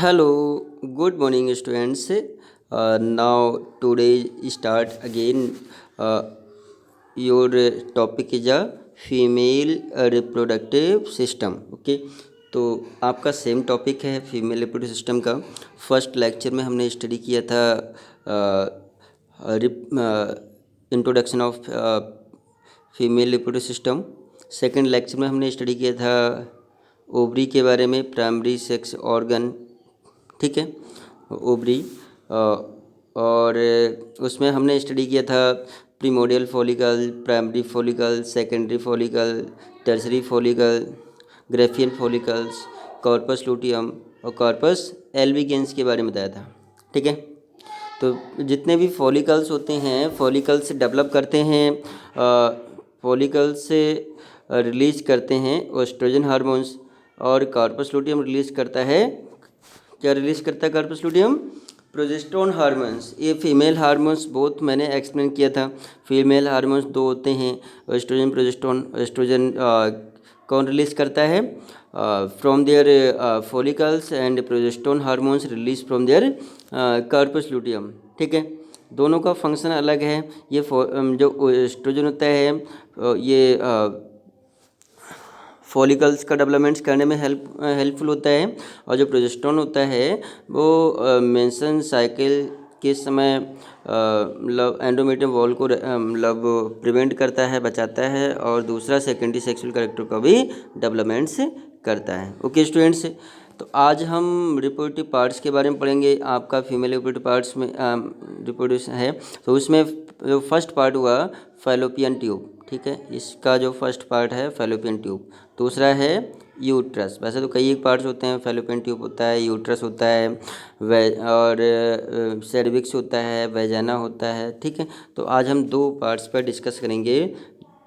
Hello, good morning, students. Now today start again. Uh, your topic is a female reproductive system. Okay, तो आपका same topic है female reproductive system का. First lecture में हमने study किया था introduction of female reproductive system. Second lecture में हमने स्टडी किया था ओवरी के बारे में, प्राइमरी सेक्स ऑर्गन. ठीक है, ओवरी. और उसमें हमने स्टडी किया था primordial follicle, primary follicle, secondary follicle, tertiary follicle, Graafian follicles, corpus luteum और कॉर्पस एल्बिगेंस के बारे में बताया था. ठीक है, तो जितने भी फॉलिकल्स होते हैं, फॉलिकल्स डेवलप करते हैं, फॉलिकल्स से रिलीज करते हैं एस्ट्रोजन हार्मोन्स, और कॉर्पस लूटियम रिलीज करता है, क्या रिलीज करता है कॉर्पस लूटियम? Progesterone hormones. ये फीमेल हार्मोन्स बहुत मैंने एक्सप्लेन किया था. फीमेल हार्मोन्स दो होते हैं, एस्ट्रोजन प्रोजेस्टेरोन. एस्ट्रोजन कौन रिलीज करता है? From their follicles, and progesterone hormones release from their corpus luteum. ठीक है, दोनों का फंक्शन अलग है. ये जो एस्ट्रोजन होता है ये फॉलिकल्स का डेवलपमेंट्स करने में हेल्पफुल होता है, और जो प्रोजेस्टेरोन होता है वो मेंस्ट्रुअल साइकिल के समय मतलब एंडोमेट्रियम वॉल को मतलब प्रिवेंट करता है, बचाता है, और दूसरा सेकेंडरी सेक्सुअल कैरेक्टर का भी डेवलपमेंट्स करता है. ओके स्टूडेंट्स, तो आज हम रिप्रोडक्टिव पार्ट्स के बारे में पढ़ेंगे. आपका फीमेल रिप्रोडक्टिव पार्ट्स में रिप्रोडक्शन है, तो उसमें जो फर्स्ट पार्ट हुआ फैलोपियन ट्यूब. ठीक है, इसका जो फर्स्ट पार्ट है फैलोपियन ट्यूब. दूसरा है यूट्रस. वैसे तो कई एक पार्ट्स होते हैं, फैलोपियन ट्यूब होता है, यूट्रस होता है, और सर्विक्स होता है, वेजाना होता है. ठीक है, तो आज हम दो पार्ट्स पर डिस्कस करेंगे.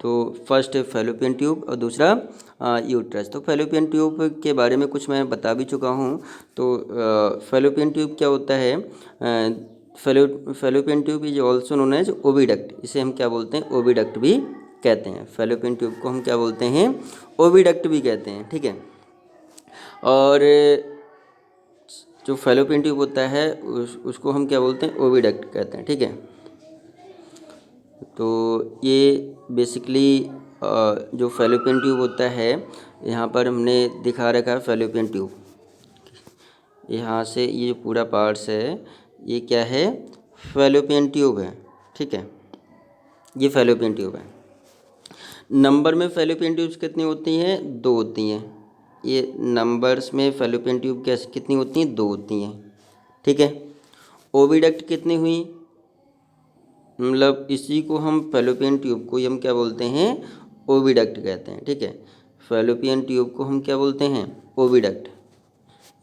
तो फर्स्ट है फैलोपियन ट्यूब और दूसरा यूट्रस. तो फैलोपियन ट्यूब के बारे में कुछ मैं बता भी चुका हूँ. तो फैलोपियन ट्यूब क्या होता है? Fallopian tube is also known as oviduct. इसे हम क्या बोलते हैं? ओविडक्ट भी कहते हैं. फैलोपियन ट्यूब को हम क्या बोलते हैं? ओविडक्ट भी कहते हैं. ठीक है, और जो फैलोपियन ट्यूब होता है उसको हम क्या बोलते हैं? ओविडक्ट कहते हैं. ठीक है, तो ये बेसिकली जो फैलोपियन ट्यूब होता है, यहाँ पर हमने दिखा रखा है फैलोपियन ट्यूब. यहाँ से ये जो पूरा पार्ट्स है ये क्या है? फैलोपियन ट्यूब है. ठीक है, ये फैलोपियन ट्यूब है. नंबर में फैलोपियन ट्यूब्स कितनी होती हैं? दो होती हैं. ये नंबर्स में फैलोपियन ट्यूब कैसे कितनी होती हैं? दो होती हैं. ठीक है, ओविडक्ट कितनी हुई? मतलब इसी को हम फैलोपियन ट्यूब को हम क्या बोलते हैं? ओविडक्ट कहते हैं. ठीक है, फैलोपियन ट्यूब को हम क्या बोलते हैं? ओविडक्ट.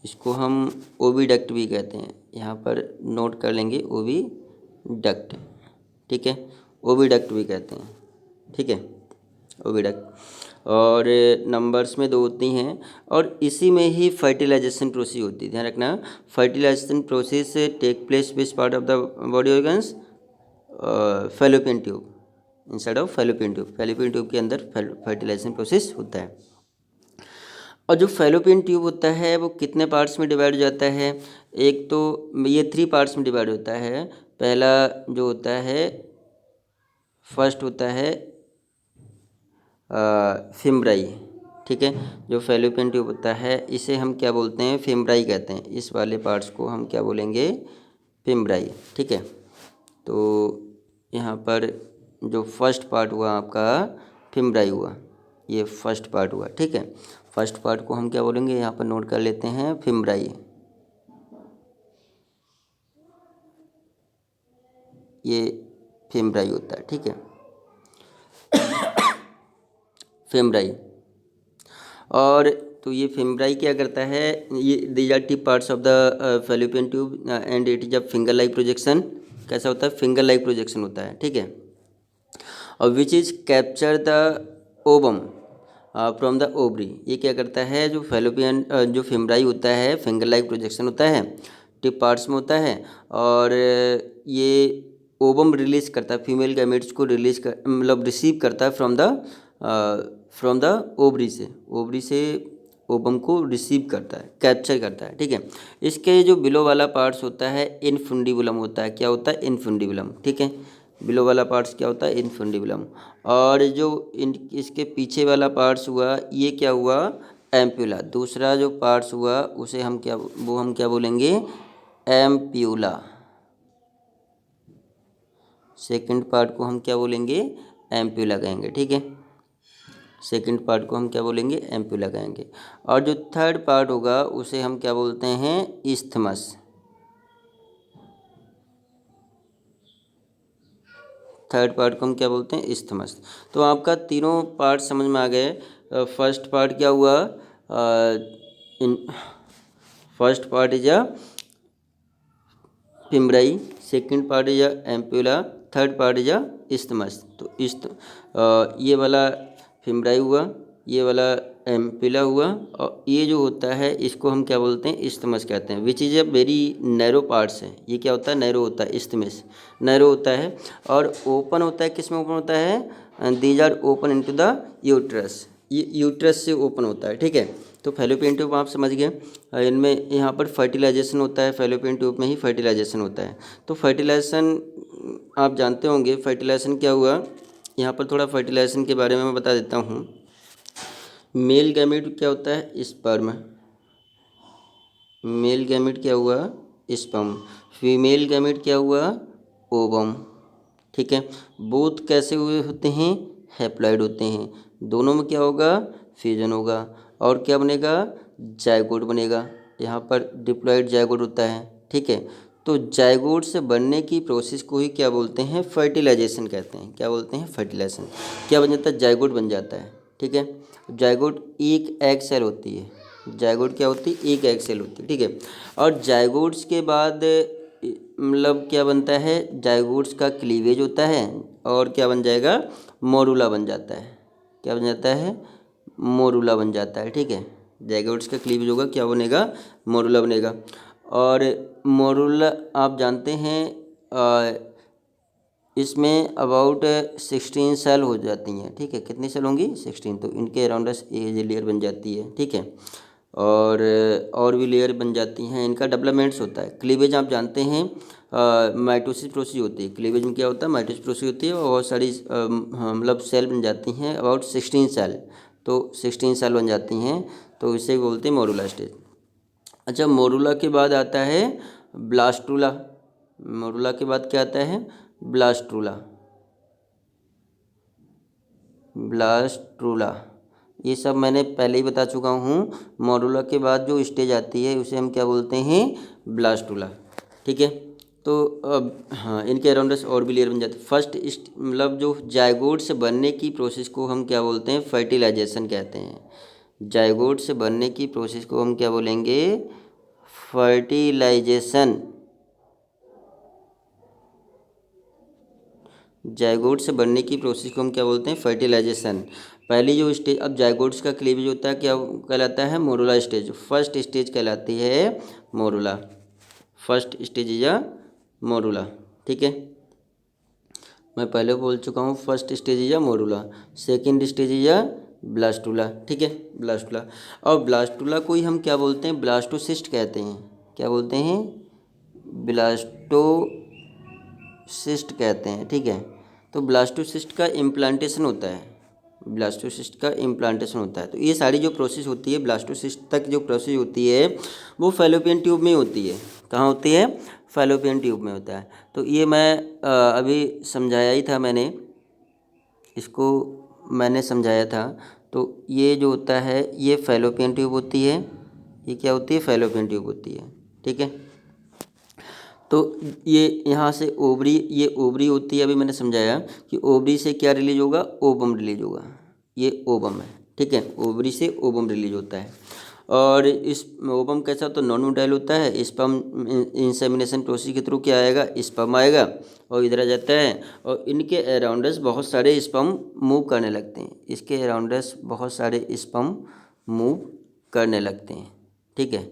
इसको हम ओविडक्ट भी कहते हैं. यहाँ पर नोट कर लेंगे ओविडक्ट. ठीक है, ओविडक्ट भी कहते हैं. ठीक है, ओविडक्ट. और नंबर्स में दो होती हैं, और इसी में ही फर्टिलाइजेशन प्रोसेस होती है. ध्यान रखना, fertilisation process take place which part of the body organs? Fallopian tube. Inside of fallopian tube, fallopian tube के अंदर फर्टिलाइजेशन प्रोसेस होता है. और जो फैलोपियन ट्यूब होता है वो कितने पार्ट्स में डिवाइड हो जाता है? एक तो ये 3 पार्ट्स में डिवाइड होता है. पहला जो होता है, फर्स्ट होता है फिम्ब्राई. ठीक है, जो फैलोपियन ट्यूब होता है इसे हम क्या बोलते हैं? फिम्ब्राई कहते हैं. इस वाले पार्ट्स को हम क्या बोलेंगे? फिम्ब्राई. ठीक है, तो यहाँ पर जो फर्स्ट पार्ट हुआ आपका फिम्ब्राई हुआ, ये फर्स्ट पार्ट हुआ. ठीक है, फर्स्ट पार्ट को हम क्या बोलेंगे? यहाँ पर नोट कर लेते हैं फिम्ब्राई. ये फिम्ब्राई होता है. ठीक है, फिम्ब्राई. और तो ये फिम्ब्राई क्या करता है? ये these are tip parts of the fallopian tube, and it is a finger like projection. कैसा होता है? फिंगर लाइक प्रोजेक्शन होता है. ठीक है, और which is capture the ovum from the ovary. ये क्या करता है? जो फैलोपियन जो फिम्ब्राई होता है, फिंगर लाइक प्रोजेक्शन होता है, टिप पार्ट्स में होता है, और ये ओवम रिलीज करता है, फीमेल गैमेट्स को रिलीज कर मतलब रिसीव करता है फ्रॉम द ओवरी से. ओवरी से ओवम को रिसीव करता है, कैप्चर करता है, ठीक है। इसके जो बिलो वाला पार्ट्स होता है इनफुंडिबुलम होता है। क्या होता है? इनफुंडिबुलम, ठीक है। बिलो वाला पार्ट्स क्या होता है? इनफुंडिबुलम। और जो इसके पीछे वाला पार्ट्स हुआ, ये क्या हुआ? एम्प्यूला। दूसरा जो पार्ट्स हुआ उसे हम क्या बोलेंगे? एम्प्यूला। सेकंड पार्ट को हम क्या बोलेंगे? एम्प्यूला कहेंगे, ठीक है। सेकंड पार्ट को हम क्या बोलेंगे? एम्प्यूला कहेंगे। और जो थर्ड पार्ट होगा उसे हम क्या बोलते हैं? इस्थमस। थर्ड पार्ट को हम क्या बोलते हैं? इस्थमस। तो आपका तीनों पार्ट समझ में आ गए। फर्स्ट पार्ट क्या हुआ? In first part is a fimbriae, second part is a ampulla, third part is a isthmus. तो ये वाला फिम्ब्राई हुआ, ये वाला एम्प्यूला हुआ, और ये जो होता है इसको हम क्या बोलते हैं? इस्थमस कहते हैं। Which is a very narrow parts है। ये क्या होता है? नैरो होता है। इस्थमस नैरो होता है। और ओपन होता है, किस में ओपन होता है? These are open into the uterus. ये यूट्रस से ओपन होता है, ठीक है। तो फैलोपियन ट्यूब आप समझ गए। इनमें यहाँ पर फर्टिलाइजेशन होता है, फैलोपियन ट्यूब में ही फर्टिलाइजेशन होता है। तो फर्टिलाइजेशन आप जानते होंगे। फर्टिलाइजेशन क्या हुआ? यहाँ पर थोड़ा फर्टिलाइजेशन के बारे में मैं बता देता हूँ। मेल गैमेट क्या होता है? स्पर्म। मेल गैमेट क्या हुआ? स्पर्म। फीमेल गैमेट क्या हुआ? ओवम, ठीक है। बोथ कैसे हुए होते हैं? हैप्लॉइड होते हैं। दोनों में क्या होगा? फ्यूजन होगा। और क्या बनेगा? जायगोट बनेगा। यहाँ पर डिप्लॉइड जायगोट होता है, ठीक है। तो जायगोट से बनने की प्रोसेस को ही क्या बोलते हैं? फर्टिलाइजेशन कहते हैं। क्या बोलते हैं? फर्टिलाइजेशन। क्या बन जाता है? जायगोट बन जाता है, ठीक है। जायगोट एक एग सेल होती है। जायगोट क्या होती है? एक एग सेल होती है, ठीक है। और जायगोट्स के बाद मतलब क्या बनता है? जायगोट्स का क्लीवेज होता है, और क्या बन जाएगा? मोरूला बन जाता है। क्या बन जाता है? मोरूला बन जाता है, ठीक है। जायगोट्स का क्लीवेज होगा, क्या बनेगा? मोरूला बनेगा। और मोरूला आप जानते हैं इसमें अबाउट 16 सेल हो जाती हैं, ठीक है। कितनी सेल होंगी? 16। तो इनके अराउंड एज लेयर बन जाती है, ठीक है। और भी लेयर बन जाती हैं। इनका डेवलपमेंट्स होता है। क्लीवेज आप जानते हैं माइटोसिस प्रोसेस होती है। क्लीवेज में क्या होता है? माइटोसिस प्रोसेस होती है, और बहुत सारी मतलब सेल बन जाती हैं, अबाउट 16 सेल। तो 16 सेल बन जाती हैं, तो इसे बोलते हैं मोरूला स्टेज। अच्छा, मोरूला के बाद आता है ब्लास्टूला। मोरूला के बाद क्या आता है? ब्लास्टूला। ब्लास्टूला ये सब मैंने पहले ही बता चुका हूँ। मोरूला के बाद जो स्टेज आती है उसे हम क्या बोलते हैं? ब्लास्टूला, ठीक है। तो अब हाँ, इनके अराउंड और भी लेयर बन जाते हैं। फर्स्ट मतलब जो जायगोट से बनने की प्रोसेस को हम क्या बोलते हैं? फर्टिलाइजेशन कहते हैं। जायगोट से बनने की प्रोसेस को हम क्या बोलेंगे? फर्टिलाइजेशन। जायगोट से बनने की प्रोसेस को हम क्या बोलते हैं? फर्टिलाइजेशन। पहली जो स्टेज, अब जायगोट्स का क्लीवेज होता है, क्या कहलाता है? Morula stage. फर्स्ट स्टेज कहलाती है morula. First stage is a morula, ठीक है। मैं पहले बोल चुका हूँ, first stage is a morula, second stage is a blastula, ठीक है। ब्लास्टूला। और ब्लास्टूला को ही हम क्या बोलते हैं? ब्लास्टोसिस्ट कहते हैं। क्या बोलते हैं? ब्लास्टोसिस्ट कहते हैं, ठीक है। तो ब्लास्टोसिस्ट का इम्प्लांटेशन होता है। ब्लास्टोसिस्ट का इम्प्लांटेशन होता है। तो ये सारी जो प्रोसेस होती है, ब्लास्टोसिस्ट तक जो प्रोसेस होती है, वो फैलोपियन ट्यूब में होती है। कहाँ होती है? फैलोपियन ट्यूब में होता है। तो ये मैं अभी समझाया ही था मैंने, इसको मैंने समझाया था। तो ये जो होता है ये फैलोपियन ट्यूब होती है। ये क्या होती है? फैलोपियन ट्यूब होती है, ठीक है। तो ये यहाँ से ओवरी, ये ओवरी होती है। अभी मैंने समझाया कि ओवरी से क्या रिलीज होगा? ओवम रिलीज होगा। ये ओवम है, ठीक है। ओवरी से ओवम रिलीज होता है। और इस ओवम कैसा होता है? नॉन मोटाइल होता है। स्पर्म इंसेमिनेशन प्रोसेस के थ्रू क्या आएगा? स्पर्म आएगा और इधर आ जाता है, और इनके अराउंडस बहुत सारे स्पर्म मूव करने लगते हैं। इसके अराउंडस बहुत सारे स्पर्म मूव करने लगते हैं, ठीक है।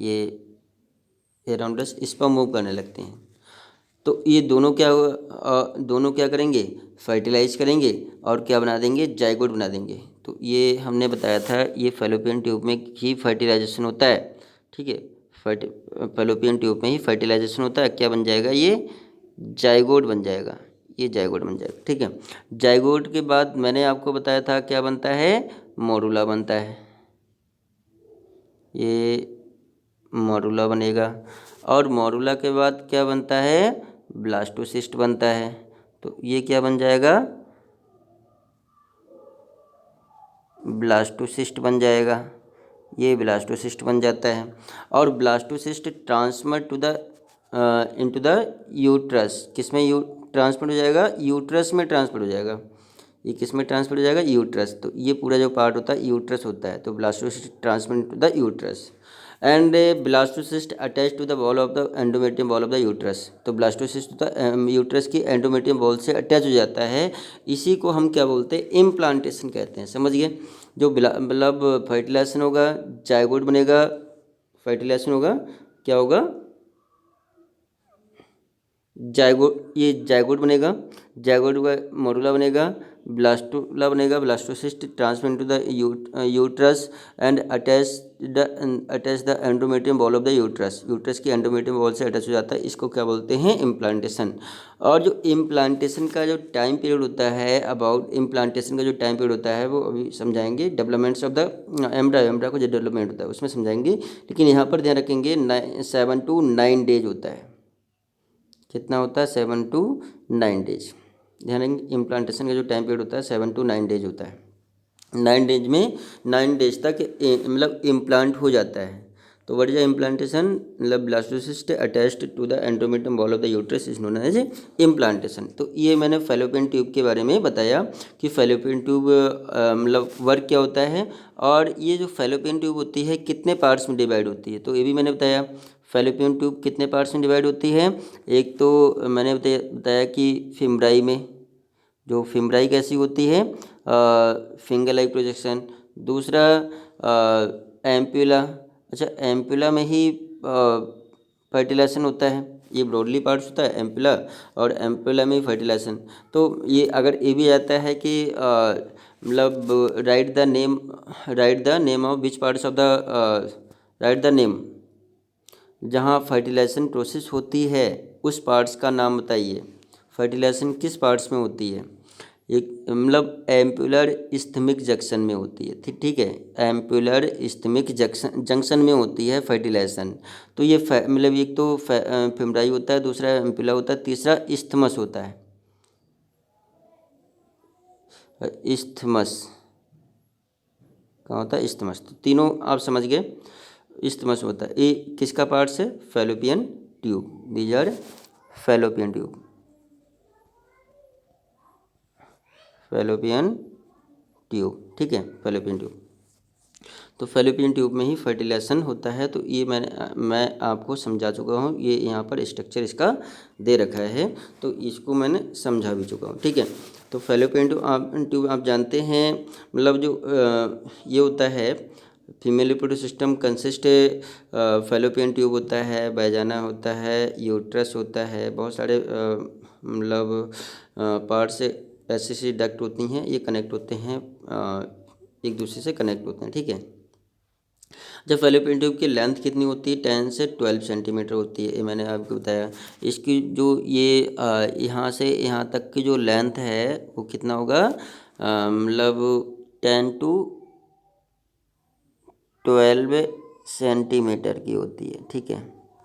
ये अराउंडस स्पर्म मूव करने लगते हैं। तो ये दोनों क्या करेंगे? फर्टिलाइज करेंगे और क्या बना देंगे? जाइगोट बना देंगे। तो ये हमने बताया था, ये फैलोपियन ट्यूब में ही फर्टिलाइजेशन होता है। ठीक है, फैलोपियन ट्यूब में ही फर्टिलाइजेशन होता है। क्या बन जाएगा ये? जाइगोट बन जाएगा, ये जाइगोट बन जाएगा। ठीक है, जाइगोट के बाद मैंने आपको बताया था क्या बनता है? मोरूला बनता है, ये मोरूला बनेगा। और मोरूला के बाद क्या बनता है? ब्लास्टोसिस्ट बनता है। तो ये क्या बन जाएगा? ब्लास्टोसिस्ट बन जाएगा, ये ब्लास्टोसिस्ट बन जाता है। और blastocyst transfer to the into the uterus, किस में ट्रांसफर हो जाएगा? यूट्रस में ट्रांसफर हो जाएगा। ये किस में ट्रांसफर हो जाएगा? यूट्रस। तो ये पूरा जो पार्ट होता है यूट्रस होता है। तो blastocyst transfer to the uterus and blastocyst attach to the wall of the endometrium wall of the uterus. तो ब्लास्टोसिस्ट तो यूट्रस की एंडोमेट्रियम वॉल से अटैच हो जाता है। इसी को हम क्या बोलते हैं? इम्प्लांटेशन कहते हैं। समझ गए? जो मतलब फर्टिलाइजेशन होगा, जाइगोट बनेगा, फर्टिलाइजेशन होगा, क्या होगा? जाइगोट, ये जाइगोट बनेगा, जाइगोट का मोरूला बनेगा, ब्लास्टोला बनेगा, blastocyst transfer into the uterus and attach the endometrium wall of the uterus. Uterus की एंडोमेट्रियम वॉल से अटैच हो जाता है। इसको क्या बोलते हैं? इम्प्लांटेशन। और जो इम्प्लांटेशन का जो टाइम पीरियड होता है, अबाउट इम्प्लांटेशन का जो टाइम पीरियड होता है वो अभी समझाएंगे। डेवलपमेंट्स ऑफ द एम्ब्रा का जो डेवलपमेंट होता है उसमें समझाएंगे। लेकिन यहाँ पर ध्यान रखेंगे 7 to 9 डेज होता है। कितना होता है? 7 to 9 डेज। ध्यान रखेंगे, इम्प्लांटेशन का जो टाइम पीरियड होता है 7 to 9 डेज होता है। 9 डेज में 9 डेज तक मतलब इम्प्लांट हो जाता है। तो व्हाट इज द इम्प्लांटेशन? मतलब blastocyst attached to the endometrium wall of the uterus is known as implantation. तो ये मैंने फैलोपियन ट्यूब के बारे में बताया कि फैलोपियन ट्यूब मतलब वर्क क्या होता है। और ये जो फैलोपियन ट्यूब होती है कितने पार्ट्स में डिवाइड होती है, तो ये भी मैंने बताया। फैलोपियन ट्यूब कितने पार्ट्स में डिवाइड होती है? एक तो मैंने बताया कि फिमराई में, जो फिमराई कैसी होती है? Finger like projection. दूसरा एम्पुला, अच्छा एम्पुला में ही फर्टिलाइजेशन होता है। ये ब्रॉडली पार्ट्स होता है एम्पुला, और एम्पुला में ही फर्टिलाइजेशन। तो ये अगर ये भी आता है कि मतलब right the name of which parts of the right the name, जहाँ फर्टिलाइजेशन प्रोसेस होती है उस पार्ट्स का नाम बताइए। फर्टिलाइजेशन किस पार्ट्स में होती है? एक मतलब एम्पुलर इस्थमिक जंक्शन में होती है। ठीक है, एम्पुलर इस्थमिक जंक्शन में होती है फर्टिलाइजेशन। तो ये मतलब एक तो फिमराई होता है, दूसरा एम्पुला होता है, तीसरा इस्थमस होता है। इस्थमस कहाँ होता है? इस्थमस। तो तीनों आप समझ गए, इस्थमस होता है। ये किसका पार्ट्स है? Fallopian tube. These are fallopian tube, fallopian tube. ठीक है, फैलोपियन ट्यूब। तो फैलोपियन ट्यूब में ही फर्टिलाइजेशन होता है। तो ये मैं आपको समझा चुका हूँ। ये यहाँ पर स्ट्रक्चर इसका दे रखा है, तो इसको मैंने समझा भी चुका हूँ। ठीक है, तो फैलोपियन ट्यूब आप जानते हैं, मतलब जो ये होता है female reproductive system consist, fallopian tube होता है, वैजाना होता है, यूट्रस होता है, बहुत सारे मतलब पार्ट्स ऐसी डक्ट होती हैं, ये कनेक्ट होते हैं, एक दूसरे से कनेक्ट होते हैं। ठीक है, जब फैलोपियन ट्यूब की लेंथ कितनी होती है? 10 से 12 सेंटीमीटर होती है, ये मैंने आपको बताया। इसकी जो ये यहाँ से यहाँ तक की जो लेंथ है वो कितना होगा? मतलब 10 to 12 सेंटीमीटर की होती है। ठीक है,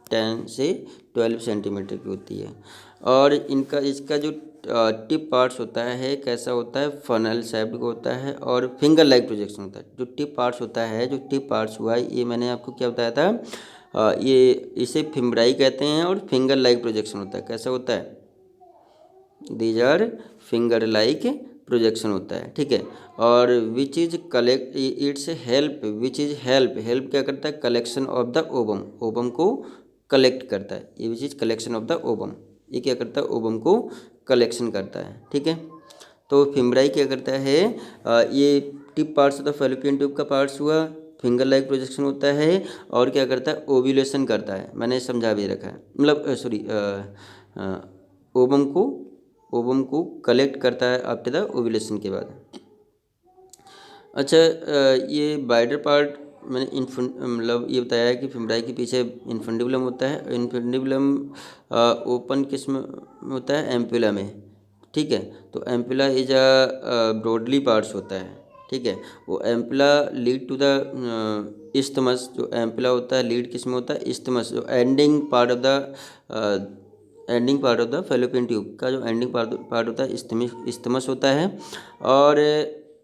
10 से 12 सेंटीमीटर की होती है। और इसका जो टिप पार्ट्स होता है कैसा होता है? फनल शेप्ड होता है और फिंगर लाइक प्रोजेक्शन होता है। जो टिप पार्ट्स होता है, जो टिप पार्ट्स हुआ है, ये मैंने आपको क्या बताया था? ये इसे फिम्ब्राई कहते हैं और फिंगर लाइक प्रोजेक्शन होता है। कैसा होता है? These are finger like projection होता है। ठीक है, और which is collect its help, which is help क्या करता है? Collection of the ovum, ovum को कलेक्ट करता है। ये which is collection of the ovum, ये क्या करता है? ओवम को कलेक्शन करता है। ठीक है, तो फिम्ब्राई क्या करता है? ये tip parts of the fallopian tube का पार्ट्स हुआ, फिंगर लाइक प्रोजेक्शन होता है, और क्या करता है? ओव्यूलेशन करता है। मैंने समझा भी रखा है, मतलब सॉरी, ओवम को कलेक्ट करता है आफ्टर द ओव्यूलेशन के बाद। अच्छा, ये बाइडर पार्ट मैंने मतलब ये बताया है कि फिमराई के पीछे इन्फंडिबुलम होता है। इन्फंडिबुलम ओपन किस में होता है? एम्पुला में। ठीक है, तो ampulla is a broadly parts होता है। ठीक है, वो ampulla lead to the isthmus. जो एम्पुला होता है लीड किस में होता है? इस्थमस। जो ending part of the fallopian tube का जो एंडिंग पार्ट होता है इस्थमस होता है। और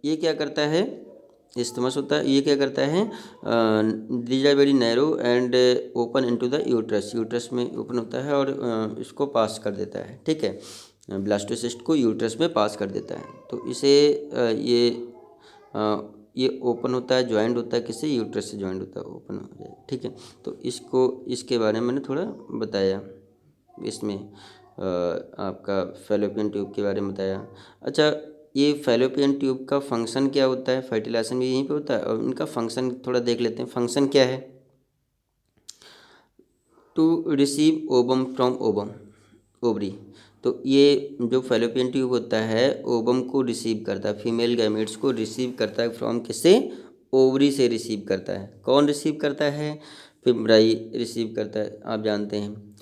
ये क्या करता है? इस्थमस होता है, ये क्या करता है? These are very narrow and open into the uterus. Uterus में ओपन होता है और इसको पास कर देता है। ठीक है, ब्लास्टोसिस्ट को यूट्रस में पास कर देता है। तो इसे ये ओपन होता है, ज्वाइंट होता है किससे? यूट्रस से ज्वाइंट होता है, ओपन हो जाए। ठीक है, तो इसको इसके बारे में मैंने थोड़ा बताया इसमें, आपका फेलोपियन ट्यूब के बारे में बताया। अच्छा, ये फेलोपियन ट्यूब का फंक्शन क्या होता है? फर्टिलाइजेशन भी यहीं पे होता है, और इनका फंक्शन थोड़ा देख लेते हैं। फंक्शन क्या है? To receive ovum from ovum, ovary. तो ये जो फेलोपियन ट्यूब होता है ओबम को रिसीव करता है, फीमेल गैमेट्स को रिसीव करता है। फ्रॉम किससे? ओवरी से रिसीव करता है। कौन रिसीव करता है? फिमराई रिसीव करता है, आप जानते हैं।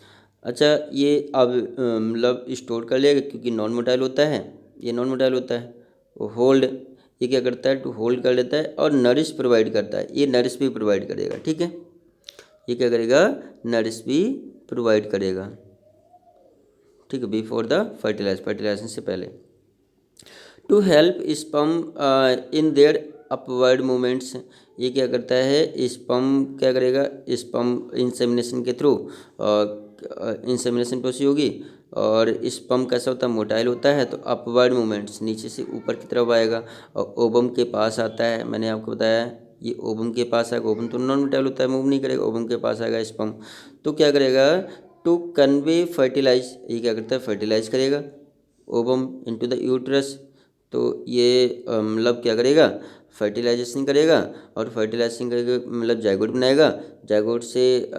अच्छा, ये अब मतलब स्टोर कर लेगा क्योंकि नॉन मोटाइल होता है। ये नॉन मोटाइल होता है। वो होल्ड, ये क्या करता है? टू होल्ड कर लेता है और नरिश प्रोवाइड करता है। ये नरिश भी प्रोवाइड करेगा। ठीक है, ये क्या करेगा? नरिश भी प्रोवाइड करेगा। ठीक है, बिफोर द फर्टिलाइजेशन से पहले। To help sperm in their upward movements. ये क्या करता है? स्पर्म क्या करेगा? स्पर्म इंसेमिनेशन के थ्रू, इंसेमिनेशन प्रोसेस होगी और स्पर्म कैसा होता है? मोटाइल होता है, तो अपवर्ड मूवमेंट्स नीचे से ऊपर की तरफ आएगा और ओबम के पास आता है। मैंने आपको बताया ये ओबम के पास आएगा। ओबम तो नॉन मोटाइल होता है, मूव नहीं करेगा। ओबम के पास आएगा स्पर्म, तो क्या करेगा? टू कन्वे फर्टिलाइज, ये क्या करता है? फर्टिलाइज करेगा ओबम इनटू द यूट्रस। तो ये मतलब क्या करेगा? फर्टिलाइजेशन करेगा, और फर्टिलाइजेशन करके मतलब जाइगोट बनाएगा। जाइगोट से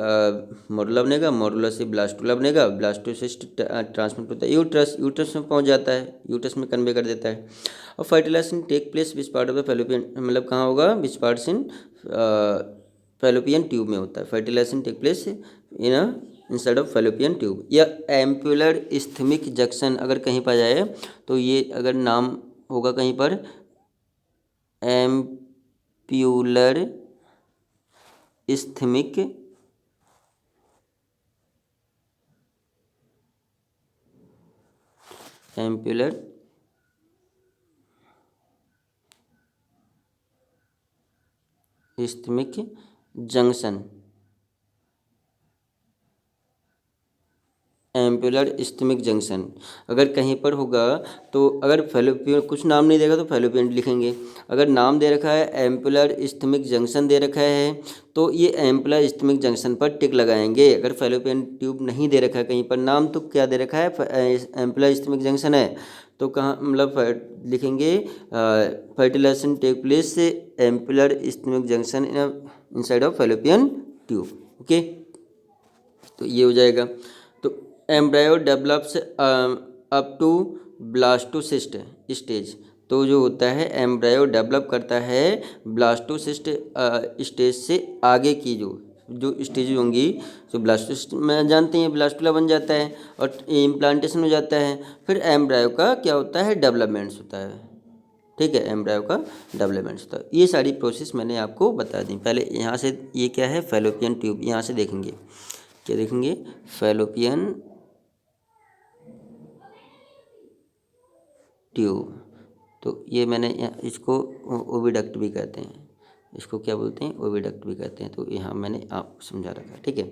मोरुला बनेगा, मोरुला से ब्लास्टुला बनेगा। ब्लास्टोसिस्ट ट्रांसमिट होता है यूट्रस, यूट्रस में पहुंच जाता है, यूट्रस में कन्वे कर देता है। और fertilization take place which part of the fallopian, मतलब कहाँ होगा? Which parts in fallopian tube में होता है। Fertilization take place in inside of fallopian tube या एम्पुलर इस्थमिक जंक्शन अगर कहीं पर जाए तो ये अगर नाम होगा कहीं पर ampullary isthmic ampullary isthmic junction, ampullary isthmic junction अगर कहीं पर होगा तो अगर फेलोपियन कुछ नाम नहीं देगा तो फेलोपियन लिखेंगे। अगर नाम दे रखा है एम्पुलर इस्थमिक जंक्शन दे रखा है तो ये एम्पुलर इस्थमिक जंक्शन पर टिक लगाएंगे। अगर फेलोपियन ट्यूब नहीं दे रखा है कहीं पर नाम, तो क्या दे रखा है? एम्पुलर इस्थमिक जंक्शन है, तो कहाँ मतलब लिखेंगे fertilization take place ampullary isthmic junction inside of fallopian tube. Okay, तो ये हो जाएगा। तो embryo develops up to blastocyst stage. तो जो होता है एम्ब्रायो डेवलप करता है ब्लास्टोसिस्ट स्टेज से आगे की जो जो स्टेज होंगी। तो ब्लास्टोसिस्ट में जानते हैं ब्लास्टुला बन जाता है और इम्प्लांटेशन हो जाता है। फिर एम्ब्रायो का क्या होता है? डेवलपमेंट्स होता है। ठीक है, एम्ब्रायो का डेवलपमेंट्स होता है। ये सारी प्रोसेस मैंने आपको बता दी। पहले यहाँ से ये क्या है? Fallopian tube. यहाँ से देखेंगे, क्या देखेंगे? Fallopian tube. तो ये मैंने इसको ओविडक्ट भी कहते हैं, इसको क्या बोलते हैं? ओविडक्ट भी कहते हैं। तो यहाँ मैंने आपको समझा रखा है। ठीक है,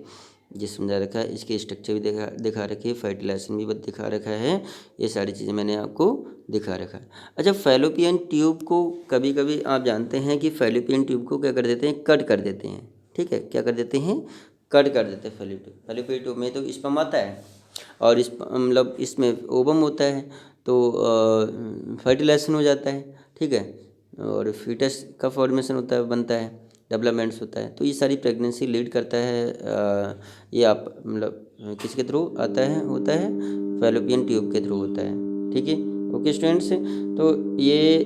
ये समझा रखा है, इसकी स्ट्रक्चर भी दिखा रखी है, फर्टिलाइजेशन भी दिखा रखा है। ये सारी चीज़ें मैंने आपको दिखा रखा है। अच्छा, फेलोपियन ट्यूब को कभी कभी आप जानते हैं कि फेलोपियन ट्यूब को क्या कर देते हैं? कट कर देते हैं। ठीक है, क्या कर देते हैं? कट कर देते हैं। फेलोपियन ट्यूब में तो स्पर्म आता है और इस मतलब इसमें ओवम होता है, तो फर्टिलाइजेशन हो जाता है। ठीक है, और फीटस का फॉर्मेशन होता है, बनता है, डेवलपमेंट्स होता है। तो ये सारी प्रेगनेंसी लीड करता है ये आप मतलब किसके थ्रू आता है? होता है फेलोपियन ट्यूब के थ्रू होता है। ठीक है, ओके स्टूडेंट्स, तो ये